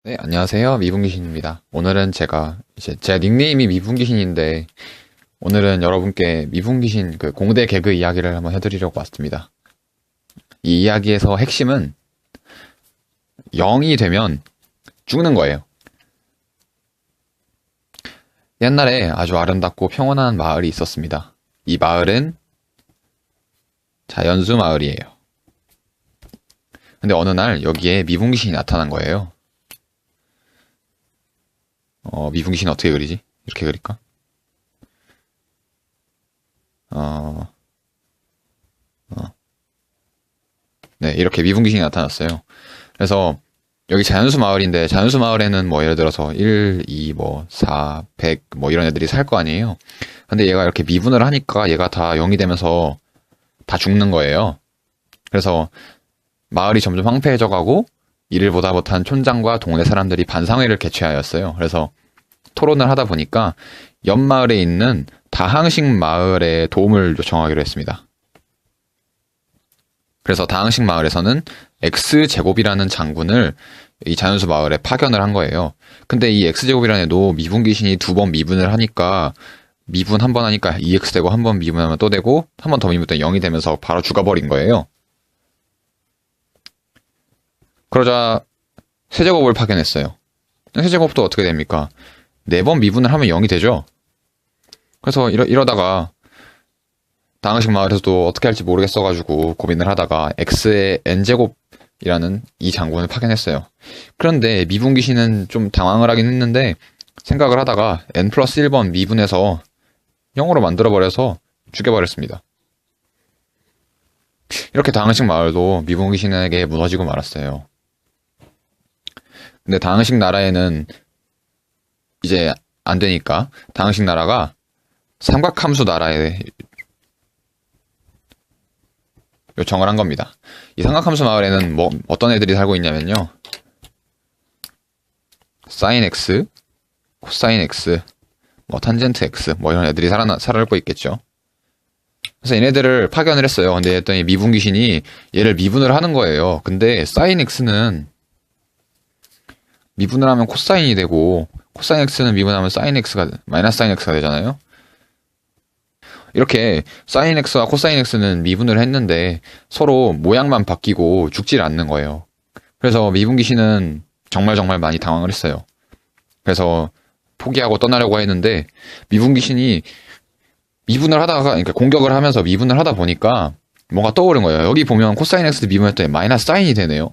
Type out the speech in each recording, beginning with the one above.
네, 안녕하세요. 미분귀신입니다. 오늘은 제 닉네임이 미분귀신인데, 오늘은 여러분께 미분귀신 공대 개그 이야기를 한번 해드리려고 왔습니다. 이 이야기에서 핵심은 0이 되면 죽는 거예요. 옛날에 아주 아름답고 평온한 마을이 있었습니다. 이 마을은 자연수 마을이에요. 근데 어느 날 여기에 미분귀신이 나타난 거예요. 미분귀신 어떻게 그리지? 이렇게 그릴까? 네, 이렇게 미분귀신이 나타났어요. 그래서 여기 자연수 마을인데 자연수 마을에는 뭐 예를 들어서 1, 2, 뭐 4, 100 뭐 이런 애들이 살 거 아니에요. 근데 얘가 이렇게 미분을 하니까 얘가 다 0이 되면서 다 죽는 거예요. 그래서 마을이 점점 황폐해져 가고 이를 보다 못한 촌장과 동네 사람들이 반상회를 개최하였어요. 그래서 토론을 하다 보니까 옆 마을에 있는 다항식 마을에 도움을 요청하기로 했습니다. 그래서 다항식 마을에서는 X제곱이라는 장군을 이 자연수 마을에 파견을 한 거예요. 근데 이 X제곱이라는 애도 미분 귀신이 2번 미분을 하니까 미분 한 번 하니까 2X 되고 한 번 미분하면 또 되고 한 번 더 미분하면 0이 되면서 바로 죽어버린 거예요. 그러자 세제곱을 파견했어요. 세제곱도 어떻게 됩니까? 4번 미분을 하면 0이 되죠. 그래서 이러다가 다항식 마을에서도 어떻게 할지 모르겠어가지고 고민을 하다가 X의 N제곱이라는 이 장군을 파견했어요. 그런데 미분 귀신은 좀 당황을 하긴 했는데 생각을 하다가 N 플러스 1번 미분해서 0으로 만들어버려서 죽여버렸습니다. 이렇게 다항식 마을도 미분 귀신에게 무너지고 말았어요. 근데 다항식 나라에는 이제 안 되니까 다항식 나라가 삼각함수 나라에 요청을 한 겁니다. 이 삼각함수 마을에는 뭐 어떤 애들이 살고 있냐면요. 사인 x, 코사인 x, 뭐 탄젠트 x 뭐 이런 애들이 살고 있겠죠. 그래서 얘네들을 파견을 했어요. 근데 했더니 미분 귀신이 얘를 미분을 하는 거예요. 근데 사인 x는 미분을 하면 코사인이 되고 코사인 x는 미분하면 사인 x가 마이너스 사인 x가 되잖아요. 이렇게 사인 x와 코사인 x는 미분을 했는데 서로 모양만 바뀌고 죽질 않는 거예요. 그래서 미분 귀신은 정말 많이 당황을 했어요. 그래서 포기하고 떠나려고 했는데 미분 귀신이 미분을 하다가 그러니까 공격을 하면서 미분을 하다 보니까 뭔가 떠오른 거예요. 여기 보면 코사인 x도 미분했더니 마이너스 사인이 되네요.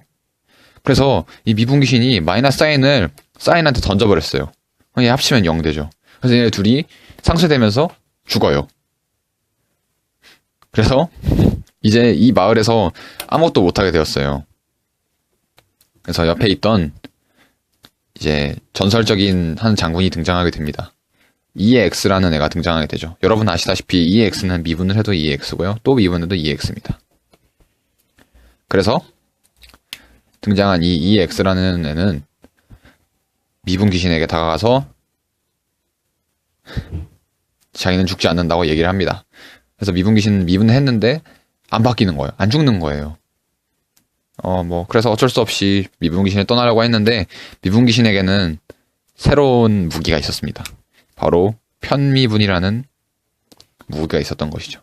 그래서 이 미분 귀신이 마이너스 사인을 사인한테 던져버렸어요. 얘 합치면 0 되죠. 그래서 얘네 둘이 상쇄되면서 죽어요. 그래서 이제 이 마을에서 아무것도 못하게 되었어요. 그래서 옆에 있던 이제 전설적인 한 장군이 등장하게 됩니다. 2의 x라는 애가 등장하게 되죠. 여러분 아시다시피 2의 x는 미분을 해도 2의 x고요. 또 미분해도 2의 x입니다. 그래서 등장한 이 2의 x라는 애는 미분 귀신에게 다가가서 자기는 죽지 않는다고 얘기를 합니다. 그래서 미분 귀신은 미분을 했는데 안 바뀌는 거예요. 안 죽는 거예요. 그래서 어쩔 수 없이 미분 귀신을 떠나려고 했는데 미분 귀신에게는 새로운 무기가 있었습니다. 바로 편미분이라는 무기가 있었던 것이죠.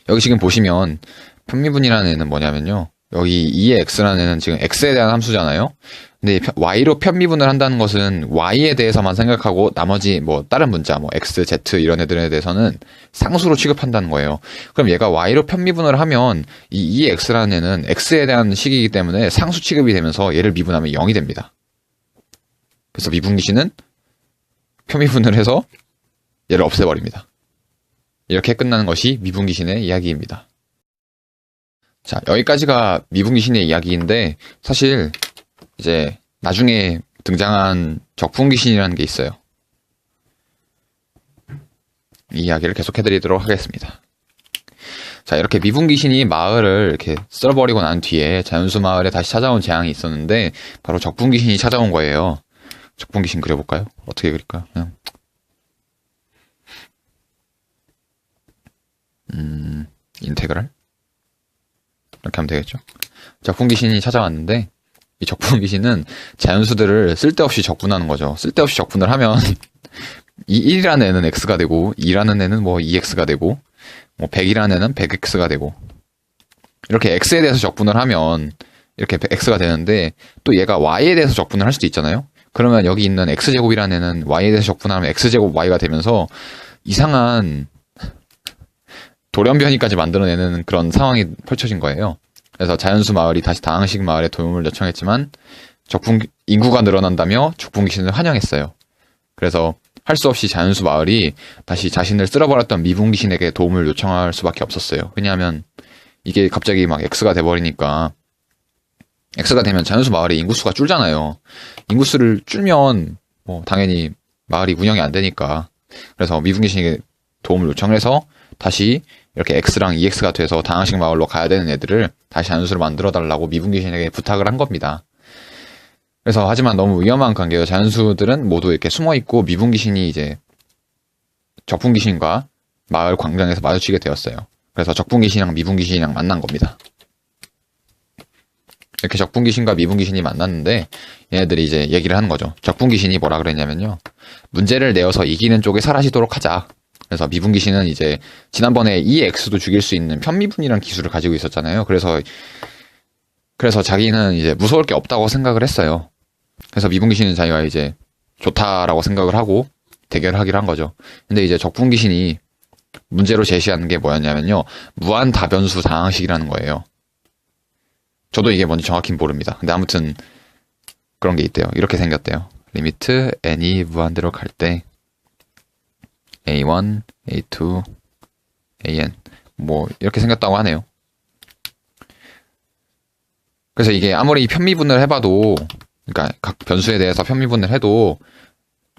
여기 지금 보시면 편미분이라는 애는 뭐냐면요. 여기 2의 x라는 애는 지금 x에 대한 함수잖아요. 근데 y로 편미분을 한다는 것은 y에 대해서만 생각하고 나머지 뭐 다른 문자 뭐 x, z 이런 애들에 대해서는 상수로 취급한다는 거예요. 그럼 얘가 y로 편미분을 하면 이 2의 x라는 애는 x에 대한 식이기 때문에 상수 취급이 되면서 얘를 미분하면 0이 됩니다. 그래서 미분 귀신은 편미분을 해서 얘를 없애버립니다. 이렇게 끝나는 것이 미분 귀신의 이야기입니다. 자, 여기까지가 미분 귀신의 이야기인데 사실 이제 나중에 등장한 적분 귀신이라는 게 있어요. 이 이야기를 계속해드리도록 하겠습니다. 자, 이렇게 미분 귀신이 마을을 이렇게 쓸어버리고 난 뒤에 자연수 마을에 다시 찾아온 재앙이 있었는데 바로 적분 귀신이 찾아온 거예요. 적분 귀신 그려볼까요? 어떻게 그릴까요? 그냥 인테그랄 이렇게 하면 되겠죠. 적분 귀신이 찾아왔는데 이 적분 귀신은 자연수들을 쓸데없이 적분하는 거죠. 쓸데없이 적분을 하면 이 1이라는 애는 x가 되고 2라는 애는 뭐 2x가 되고 뭐 100이라는 애는 100x가 되고 이렇게 x에 대해서 적분을 하면 이렇게 x가 되는데 또 얘가 y에 대해서 적분을 할 수도 있잖아요. 그러면 여기 있는 x제곱이라는 애는 y에 대해서 적분하면 x제곱 y가 되면서 이상한 돌연변이까지 만들어내는 그런 상황이 펼쳐진 거예요. 그래서 자연수 마을이 다시 다항식 마을에 도움을 요청했지만 인구가 늘어난다며 적분 귀신을 환영했어요. 그래서 할 수 없이 자연수 마을이 다시 자신을 쓸어버렸던 미분 귀신에게 도움을 요청할 수밖에 없었어요. 왜냐하면 이게 갑자기 막 x가 돼버리니까 x가 되면 자연수 마을의 인구수가 줄잖아요. 인구수를 줄면 뭐 당연히 마을이 운영이 안 되니까. 그래서 미분 귀신에게 도움을 요청해서 다시 이렇게 x랑 2x가 돼서 다항식 마을로 가야 되는 애들을 다시 자연수를 만들어 달라고 미분 귀신에게 부탁을 한 겁니다. 그래서 하지만 너무 위험한 관계예요. 자연수들은 모두 이렇게 숨어 있고 미분 귀신이 이제 적분 귀신과 마을 광장에서 마주치게 되었어요. 그래서 적분 귀신이랑 미분 귀신이랑 만난 겁니다. 이렇게 적분 귀신과 미분 귀신이 만났는데 얘네들이 이제 얘기를 하는 거죠. 적분 귀신이 뭐라 그랬냐면요. 문제를 내어서 이기는 쪽에 사라지도록 하자. 그래서 미분 귀신은 이제 지난번에 EX도 죽일 수 있는 편미분이라는 기술을 가지고 있었잖아요. 그래서 자기는 이제 무서울 게 없다고 생각을 했어요. 그래서 미분 귀신은 자기가 이제 좋다라고 생각을 하고 대결을 하기로 한 거죠. 근데 이제 적분 귀신이 문제로 제시하는 게 뭐였냐면요. 무한 다변수 다항식이라는 거예요. 저도 이게 뭔지 정확히 모릅니다. 근데 아무튼 그런 게 있대요. 이렇게 생겼대요. 리미트 n이 무한대로 갈 때 a1, a2, an 뭐 이렇게 생겼다고 하네요. 그래서 이게 아무리 편미분을 해봐도 그러니까 각 변수에 대해서 편미분을 해도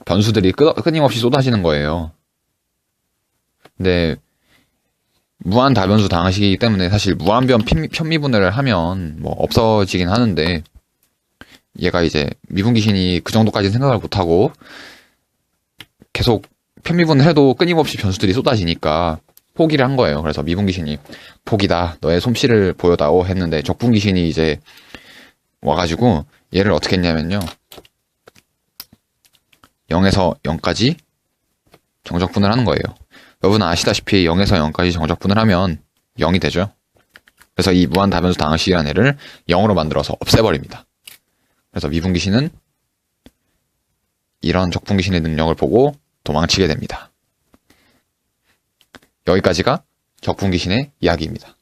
변수들이 끊임없이 쏟아지는 거예요. 근데 무한 다변수 다항식이기 때문에 사실 무한변 편미분을 하면 뭐 없어지긴 하는데 얘가 이제 미분 귀신이 그 정도까지 생각을 못하고 계속 편미분을 해도 끊임없이 변수들이 쏟아지니까 포기를 한 거예요. 그래서 미분 귀신이 포기다. 너의 솜씨를 보여다오 했는데 적분 귀신이 이제 와가지고 얘를 어떻게 했냐면요. 0에서 0까지 정적분을 하는 거예요. 여러분은 아시다시피 0에서 0까지 정적분을 하면 0이 되죠. 그래서 이 무한 다변수 다항식이라는 애를 0으로 만들어서 없애버립니다. 그래서 미분 귀신은 이런 적분 귀신의 능력을 보고 도망치게 됩니다. 여기까지가 적분 귀신의 이야기입니다.